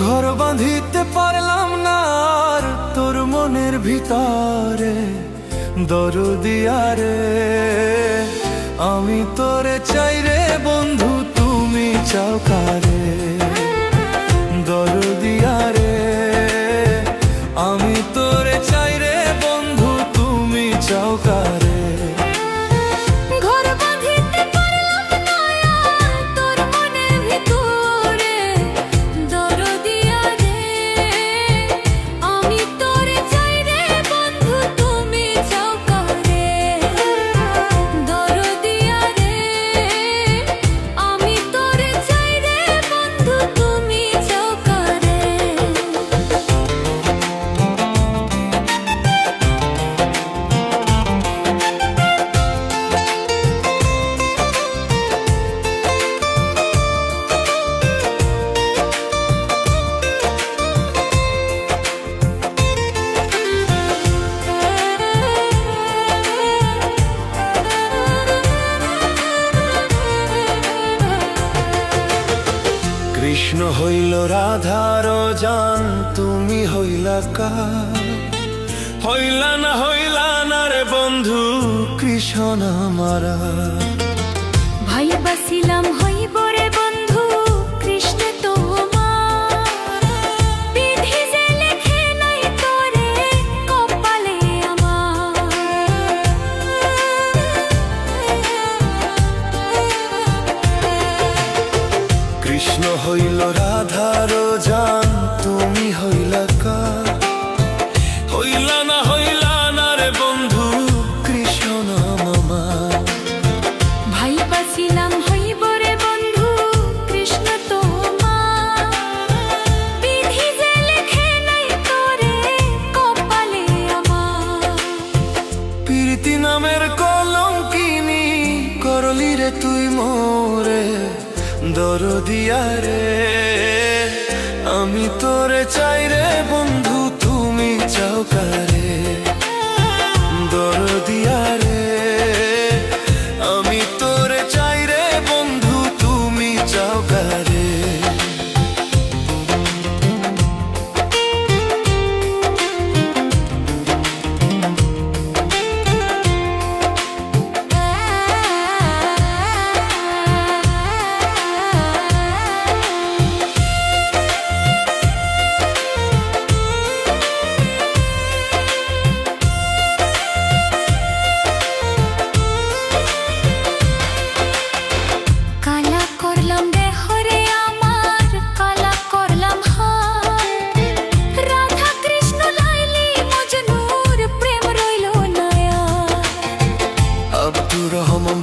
ঘর বাঁধিতে পারলাম না আর তোর মনের ভিতরে, দরদিয়া রে আমি তোরে চাই রে বন্ধু, তুমি চাও কারে? দরদিয়া রে আমি তোরে চাই রে বন্ধু, তুমি চাও কারে? কৃষ্ণ হইল রাধার জান, তুমি হইলা কার? হইলা না রে বন্ধু কৃষ্ণ আমারা। ভাই বাসিলাম হইব রে বন্ধু কৃষ্ণ তোমার, বিধি যে লেখে নাই তোরে কপালে আমার। কৃষ্ণ হইল রাধার জান, তুমি হইলা কার? হইলা না রে বন্ধু কৃষ্ণ আমার। ভাই বাসিলাম হইব রে বন্ধু কৃষ্ণ তোমার, বিধি যে লেখে নাই তোরে কপালে আমার। প্রীতি নামের কলঙ্কিনী করলি রে তুই মোরে, দরদিয়া রে আমি তোরে চাই রে বন্ধু, তুমি চাও কারে? দরদিয়া রে আমি তোরে চাই রে বন্ধু, তুমি চাও কারে?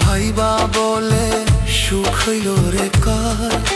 ভাইবা বলে সুখ হইল রে কার?